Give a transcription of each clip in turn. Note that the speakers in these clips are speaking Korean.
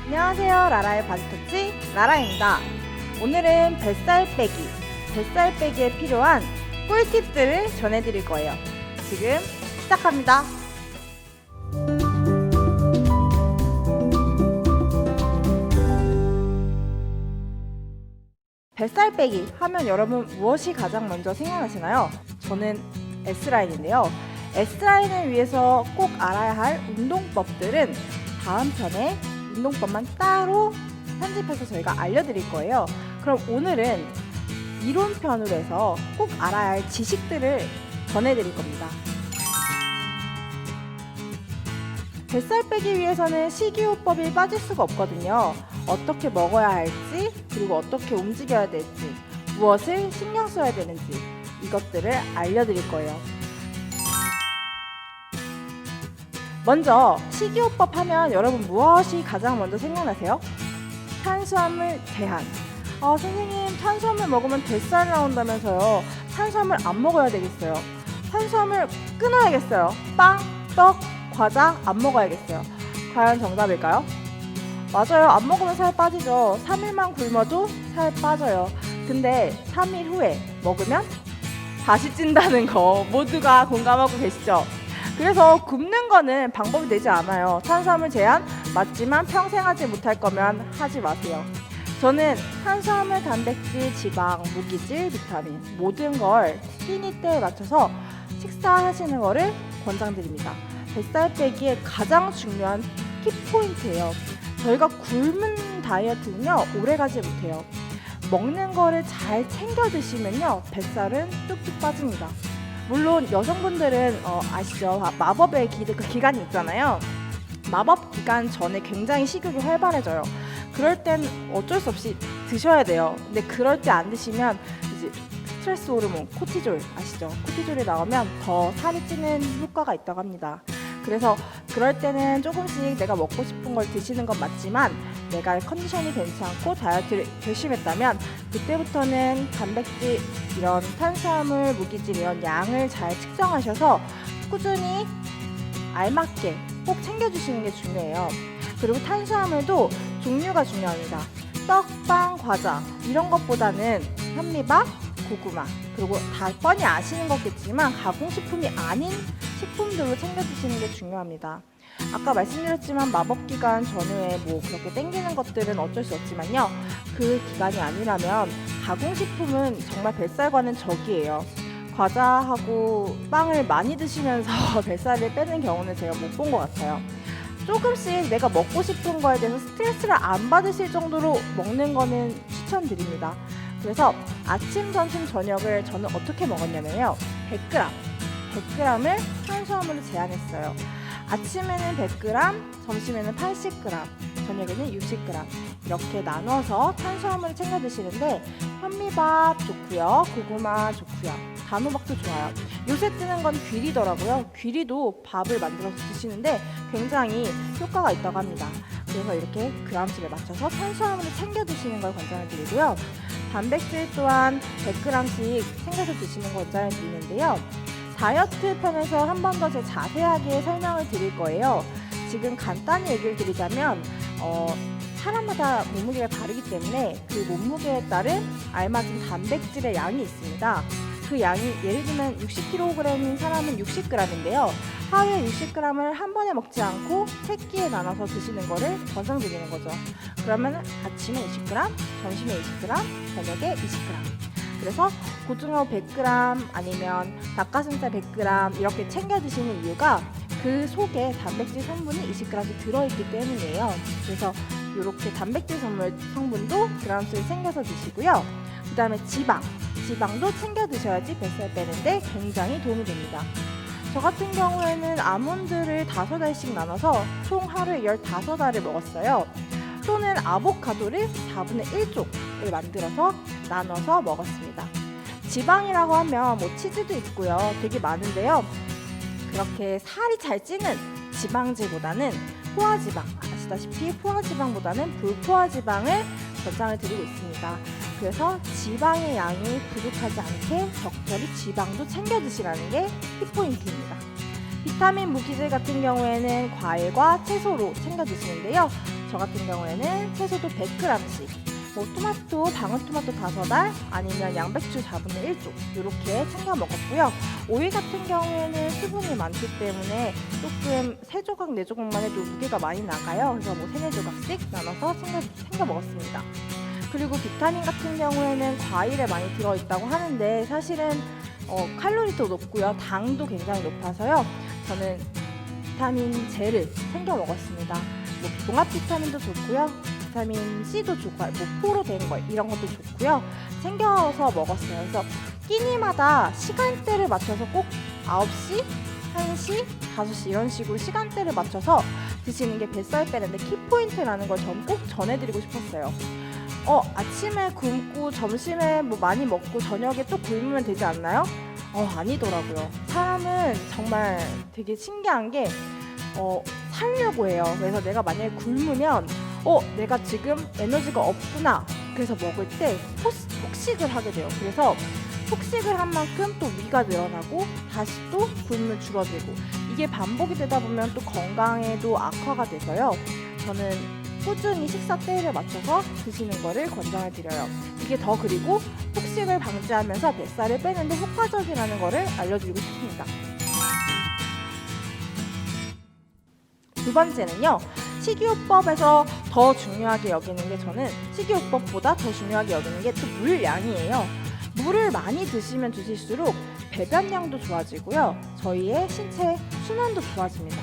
안녕하세요. 라라의 바디터치 라라입니다. 오늘은 뱃살 빼기에 필요한 꿀팁들을 전해드릴 거예요. 지금 시작합니다. 뱃살 빼기 하면 여러분 무엇이 가장 먼저 생각나시나요? 저는 S라인인데요. S라인을 위해서 꼭 알아야 할 운동법들은 다음 편에 운동법만 따로 편집해서 저희가 알려드릴 거예요. 그럼 오늘은 이론편으로 해서 꼭 알아야 할 지식들을 전해드릴 겁니다. 뱃살 빼기 위해서는 식이요법이 빠질 수가 없거든요. 어떻게 먹어야 할지, 그리고 어떻게 움직여야 될지, 무엇을 신경 써야 되는지 이것들을 알려드릴 거예요. 먼저 식이요법 하면 여러분 무엇이 가장 먼저 생각나세요? 탄수화물 제한. 선생님, 탄수화물 먹으면 뱃살 나온다면서요. 탄수화물 안 먹어야 되겠어요. 탄수화물 끊어야겠어요. 빵, 떡, 과자 안 먹어야겠어요. 과연 정답일까요? 맞아요. 안 먹으면 살 빠지죠. 3일만 굶어도 살 빠져요. 근데 3일 후에 먹으면 다시 찐다는 거 모두가 공감하고 계시죠? 그래서 굶는 거는 방법이 되지 않아요. 탄수화물 제한 맞지만 평생 하지 못할 거면 하지 마세요. 저는 탄수화물, 단백질, 지방, 무기질, 비타민 모든 걸 스키니 때에 맞춰서 식사하시는 거를 권장드립니다. 뱃살 빼기에 가장 중요한 키포인트예요. 저희가 굶은 다이어트는요 오래가지 못해요. 먹는 거를 잘 챙겨 드시면요 뱃살은 뚝뚝 빠집니다. 물론 여성분들은 아시죠? 마법의 기간이 있잖아요. 마법 기간 전에 굉장히 식욕이 활발해져요. 그럴 땐 어쩔 수 없이 드셔야 돼요. 근데 그럴 때 안 드시면 이제 스트레스 호르몬 코티졸 아시죠? 코티졸이 나오면 더 살이 찌는 효과가 있다고 합니다. 그래서 그럴 때는 조금씩 내가 먹고 싶은 걸 드시는 건 맞지만 내가 컨디션이 괜찮고 다이어트를 결심했다면 그때부터는 단백질, 이런 탄수화물, 무기질 이런 양을 잘 측정하셔서 꾸준히 알맞게 꼭 챙겨주시는 게 중요해요. 그리고 탄수화물도 종류가 중요합니다. 떡, 빵, 과자 이런 것보다는 현미밥, 고구마, 그리고 다 뻔히 아시는 거겠지만 가공식품이 아닌 식품들로 챙겨주시는 게 중요합니다. 아까 말씀드렸지만 마법기간 전후에 그렇게 땡기는 것들은 어쩔 수 없지만요. 그 기간이 아니라면 가공식품은 정말 뱃살과는 적이에요. 과자하고 빵을 많이 드시면서 뱃살을 빼는 경우는 제가 못 본 것 같아요. 조금씩 내가 먹고 싶은 거에 대해서 스트레스를 안 받으실 정도로 먹는 거는 추천드립니다. 그래서 아침, 점심, 저녁을 저는 어떻게 먹었냐면요. 100g을 탄수화물로 제한했어요. 아침에는 100g, 점심에는 80g, 저녁에는 60g 이렇게 나눠서 탄수화물을 챙겨 드시는데 현미밥 좋고요, 고구마 좋고요, 단호박도 좋아요. 요새 뜨는 건 귀리더라고요. 귀리도 밥을 만들어서 드시는데 굉장히 효과가 있다고 합니다. 그래서 이렇게 그램수를 맞춰서 탄수화물을 챙겨 드시는 걸 권장을 드리고요. 단백질 또한 100g씩 챙겨서 드시는 걸 권장을 드리는데요. 다이어트 편에서 한 번 더 제 자세하게 설명을 드릴 거예요. 지금 간단히 얘기를 드리자면 사람마다 몸무게가 다르기 때문에 그 몸무게에 따른 알맞은 단백질의 양이 있습니다. 그 양이 예를 들면 60kg인 사람은 60g인데요. 하루에 60g을 한 번에 먹지 않고 3끼에 나눠서 드시는 거를 권장드리는 거죠. 그러면 아침에 20g, 점심에 20g, 저녁에 20g. 그래서 고등어 100g 아니면 닭가슴살 100g 이렇게 챙겨 드시는 이유가 그 속에 단백질 성분이 20g씩 들어있기 때문이에요. 그래서 이렇게 단백질 성분도 그램수를 챙겨서 드시고요. 그 다음에 지방도 챙겨 드셔야지 뱃살 빼는데 굉장히 도움이 됩니다. 저 같은 경우에는 아몬드를 5알씩 나눠서 총 하루에 15알을 먹었어요. 또는 아보카도를 4분의 1쪽을 만들어서 나눠서 먹었습니다. 지방이라고 하면 치즈도 있고요. 되게 많은데요. 그렇게 살이 잘 찌는 지방질보다는 포화지방, 아시다시피 포화지방보다는 불포화지방을 권장을 드리고 있습니다. 그래서 지방의 양이 부족하지 않게 적절히 지방도 챙겨 드시라는 게 키포인트입니다. 비타민, 무기질 같은 경우에는 과일과 채소로 챙겨 드시는데요. 저 같은 경우에는 채소도 100g씩, 뭐 토마토, 방울토마토 5알, 아니면 양배추 4분의 1쪽 이렇게 챙겨 먹었고요. 오이 같은 경우에는 수분이 많기 때문에 조금 3조각, 4조각만 해도 무게가 많이 나가요. 그래서 뭐 3, 4조각씩 나눠서 챙겨 먹었습니다. 그리고 비타민 같은 경우에는 과일에 많이 들어있다고 하는데 사실은 칼로리도 높고요. 당도 굉장히 높아서요. 저는 비타민 Z를 챙겨 먹었습니다. 뭐 종합 비타민도 좋고요. 비타민 C도 좋고, 뭐 포로 된 거 이런 것도 좋고요. 챙겨서 먹었어요. 그래서 끼니마다 시간대를 맞춰서 꼭 9시, 1시, 5시 이런 식으로 시간대를 맞춰서 드시는 게 뱃살 빼는데 키포인트라는 걸 전 꼭 전해드리고 싶었어요. 아침에 굶고 점심에 뭐 많이 먹고 저녁에 또 굶으면 되지 않나요? 아니더라고요. 사람은 정말 되게 신기한 게 살려고 해요. 그래서 내가 만약에 굶으면 내가 지금 에너지가 없구나. 그래서 먹을 때 폭식을 하게 돼요. 그래서 폭식을 한 만큼 또 위가 늘어나고 다시 또 굶으면 줄어들고 이게 반복이 되다 보면 또 건강에도 악화가 돼서요. 저는 꾸준히 식사 때를 맞춰서 드시는 거를 권장해 드려요. 이게 더 그리고 폭식을 방지하면서 뱃살을 빼는데 효과적이라는 거를 알려드리고 싶습니다. 두 번째는요. 식이요법에서 더 중요하게 여기는 게 저는 식이요법보다 더 중요하게 여기는 게 또 물량이에요. 물을 많이 드시면 드실수록 배변량도 좋아지고요. 저희의 신체 순환도 좋아집니다.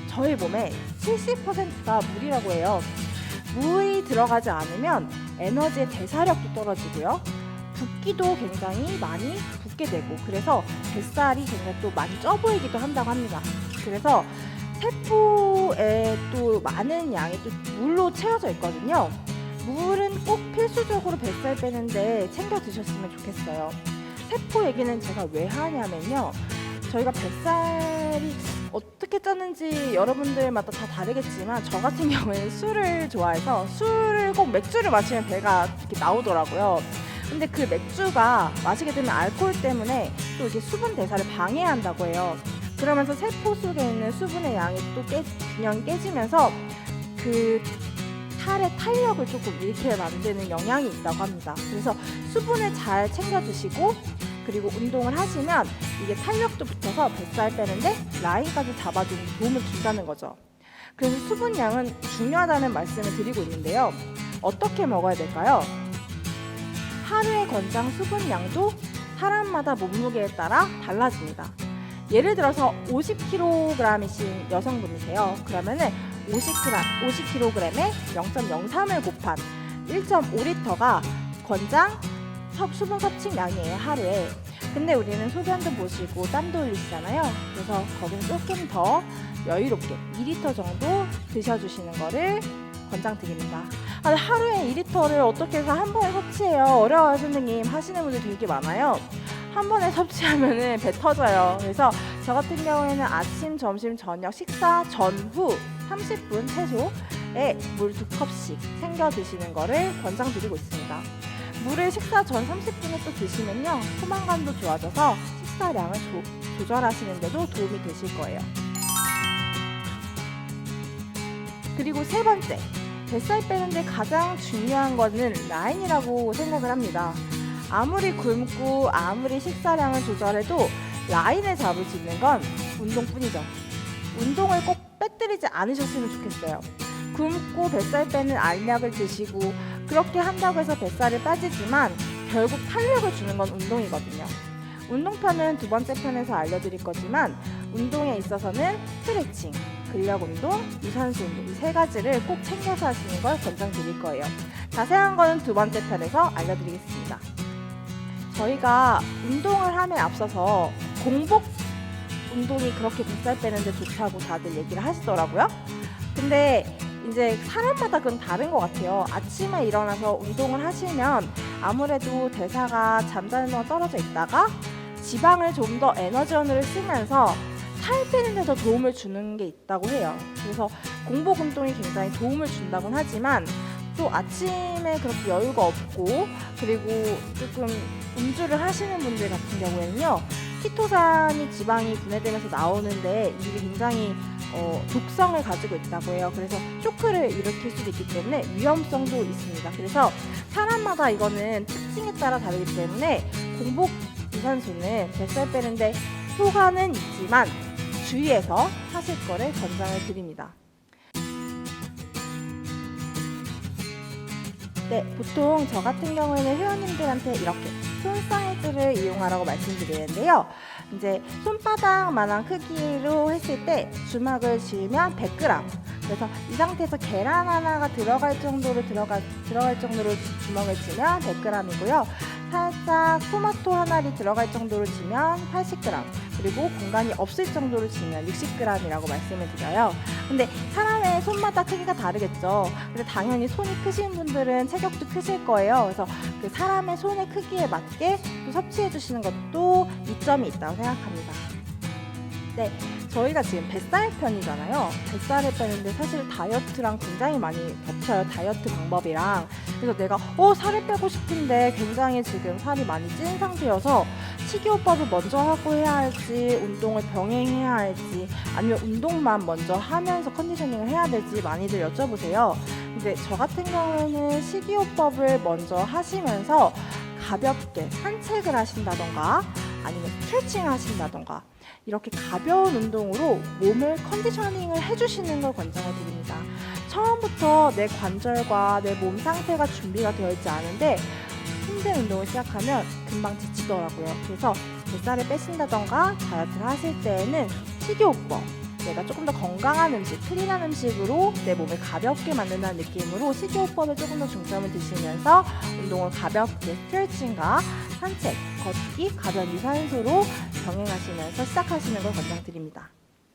저희 몸의 70%가 물이라고 해요. 물이 들어가지 않으면 에너지의 대사력도 떨어지고요. 붓기도 굉장히 많이 붓게 되고 그래서 뱃살이 굉장히 또 많이 쪄 보이기도 한다고 합니다. 그래서 세포에 또 많은 양이 또 물로 채워져 있거든요. 물은 꼭 필수적으로 뱃살 빼는데 챙겨 드셨으면 좋겠어요. 세포 얘기는 제가 왜 하냐면요. 저희가 뱃살이 어떻게 쪘는지 여러분들마다 다 다르겠지만 저 같은 경우에는 술을 좋아해서 술을 꼭 맥주를 마시면 배가 이렇게 나오더라고요. 근데 그 맥주가 마시게 되면 알코올 때문에 또 이게 수분 대사를 방해한다고 해요. 그러면서 세포 속에 있는 수분의 양이 또 균형이 깨지면서 그 살의 탄력을 조금 잃게 만드는 영향이 있다고 합니다. 그래서 수분을 잘 챙겨 드시고 그리고 운동을 하시면 이게 탄력도 붙어서 뱃살 빼는데 라인까지 잡아주는 도움을 준다는 거죠. 그래서 수분량은 중요하다는 말씀을 드리고 있는데요. 어떻게 먹어야 될까요? 하루의 권장 수분량도 사람마다 몸무게에 따라 달라집니다. 예를 들어서 50kg이신 여성분이세요. 그러면은 50kg에 0.03을 곱한 1.5L가 권장 수분 섭취량이에요, 하루에. 근데 우리는 소변도 보시고 땀도 흘리시잖아요. 그래서 거기는 조금 더 여유롭게 2리터 정도 드셔주시는 거를 권장드립니다. 하루에 2리터를 어떻게 해서 한 번에 섭취해요? 어려워요, 선생님. 하시는 분들 되게 많아요. 한 번에 섭취하면은 배 터져요. 그래서 저 같은 경우에는 아침, 점심, 저녁 식사 전후 30분 최소에 물 2컵씩 챙겨 드시는 거를 권장드리고 있습니다. 물을 식사 전 30분에 또 드시면요. 포만감도 좋아져서 식사량을 조절하시는 데도 도움이 되실 거예요. 그리고 세 번째, 뱃살 빼는데 가장 중요한 거는 라인이라고 생각을 합니다. 아무리 굶고 아무리 식사량을 조절해도 라인을 잡을 수 있는 건 운동뿐이죠. 운동을 꼭 빼뜨리지 않으셨으면 좋겠어요. 굶고 뱃살 빼는 알약을 드시고 그렇게 한다고 해서 뱃살이 빠지지만 결국 탄력을 주는 건 운동이거든요. 운동편은 두 번째 편에서 알려드릴 거지만 운동에 있어서는 스트레칭, 근력 운동, 유산소 운동 이 세 가지를 꼭 챙겨서 하시는 걸 권장드릴 거예요. 자세한 거는 두 번째 편에서 알려드리겠습니다. 저희가 운동을 함에 앞서서 공복 운동이 그렇게 뱃살 빼는데 좋다고 다들 얘기를 하시더라고요. 근데 이제 사람마다 그건 다른 것 같아요. 아침에 일어나서 운동을 하시면 아무래도 대사가 잠자는 동안 떨어져 있다가 지방을 좀 더 에너지원으로 쓰면서 살 빼는 데 더 도움을 주는 게 있다고 해요. 그래서 공복 운동이 굉장히 도움을 준다곤 하지만 또 아침에 그렇게 여유가 없고 그리고 조금 음주를 하시는 분들 같은 경우에는요. 키토산이 지방이 분해되면서 나오는데 이게 굉장히 독성을 가지고 있다고 해요. 그래서 쇼크를 일으킬 수도 있기 때문에 위험성도 있습니다. 그래서 사람마다 이거는 특징에 따라 다르기 때문에 공복 유산소는 뱃살 빼는데 효과는 있지만 주의해서 하실 거를 권장을 드립니다. 네, 보통 저 같은 경우에는 회원님들한테 이렇게 손 사이즈를 이용하라고 말씀드리는데요. 이제 손바닥만한 크기로 했을 때 주먹을 쥐면 100g. 그래서 이 상태에서 계란 하나가 들어갈 정도로 주먹을 쥐면 100g이고요. 살짝 토마토 하나를 들어갈 정도로 쥐면 80g. 그리고 공간이 없을 정도로 쥐면 60g이라고 말씀을 드려요. 근데 사람의 손마다 크기가 다르겠죠. 근데 당연히 손이 크신 분들은 체격도 크실 거예요. 그래서 그 사람의 손의 크기에 맞게 또 섭취해 주시는 것도 이점이 있다고 생각합니다. 네, 저희가 지금 뱃살 편이잖아요. 뱃살을 빼는데 사실 다이어트랑 굉장히 많이 겹쳐요. 다이어트 방법이랑. 그래서 내가 살을 빼고 싶은데 굉장히 지금 살이 많이 찐 상태여서 식이요법을 먼저 하고 해야 할지, 운동을 병행해야 할지, 아니면 운동만 먼저 하면서 컨디셔닝을 해야 될지 많이들 여쭤보세요. 근데 저 같은 경우에는 식이요법을 먼저 하시면서 가볍게 산책을 하신다던가 아니면 스트레칭을 하신다던가 이렇게 가벼운 운동으로 몸을 컨디셔닝을 해주시는 걸 권장을 드립니다. 처음부터 내 관절과 내 몸 상태가 준비가 되어 있지 않은데 힘든 운동을 시작하면 금방 지치더라고요. 그래서 뱃살을 빼신다던가 다이어트를 하실 때에는 식이요법, 내가 조금 더 건강한 음식, 클린한 음식으로 내 몸을 가볍게 만든다는 느낌으로 식이요법에 조금 더 중점을 두시면서 운동을 가볍게 스트레칭과 산책, 걷기, 가벼운 유산소로 병행하시면서 시작하시는 걸 권장드립니다.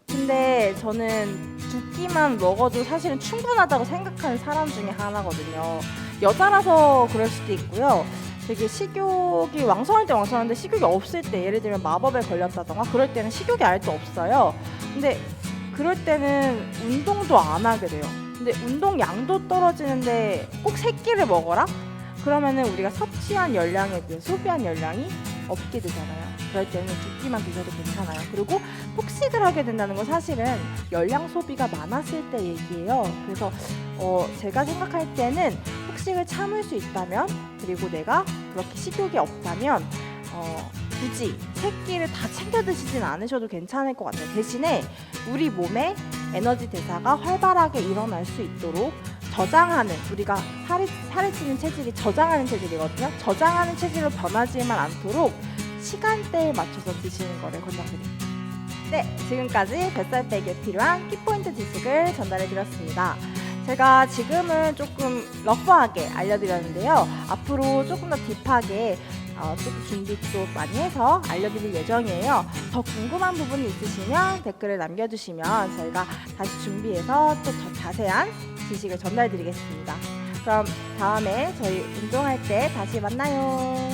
근데 저는 2끼만 먹어도 사실은 충분하다고 생각하는 사람 중에 하나거든요. 여자라서 그럴 수도 있고요. 되게 식욕이 왕성할 때 왕성한데 식욕이 없을 때, 예를 들면 마법에 걸렸다던가 그럴 때는 식욕이 아예 또 없어요. 근데 그럴 때는 운동도 안 하게 돼요. 근데 운동량도 떨어지는데 꼭 3끼를 먹어라? 그러면은 우리가 섭취한 열량에 비해 소비한 열량이 없게 되잖아요. 그럴 때는 2끼만 드셔도 괜찮아요. 그리고 폭식을 하게 된다는 건 사실은 열량 소비가 많았을 때 얘기예요. 그래서 제가 생각할 때는 폭식을 참을 수 있다면, 그리고 내가 그렇게 식욕이 없다면 굳이 3끼를 다 챙겨 드시진 않으셔도 괜찮을 것 같아요. 대신에 우리 몸의 에너지 대사가 활발하게 일어날 수 있도록 저장하는, 우리가 살이 찌는 체질이 저장하는 체질이거든요. 저장하는 체질로 변하지만 않도록 시간대에 맞춰서 드시는 거를 권장드립니다. 네, 지금까지 뱃살 빼기에 필요한 키포인트 지식을 전달해 드렸습니다. 제가 지금은 조금 러프하게 알려드렸는데요. 앞으로 조금 더 딥하게 좀 준비도 많이 해서 알려드릴 예정이에요. 더 궁금한 부분이 있으시면 댓글을 남겨주시면 저희가 다시 준비해서 또 더 자세한 지식을 전달드리겠습니다. 그럼 다음에 저희 운동할 때 다시 만나요.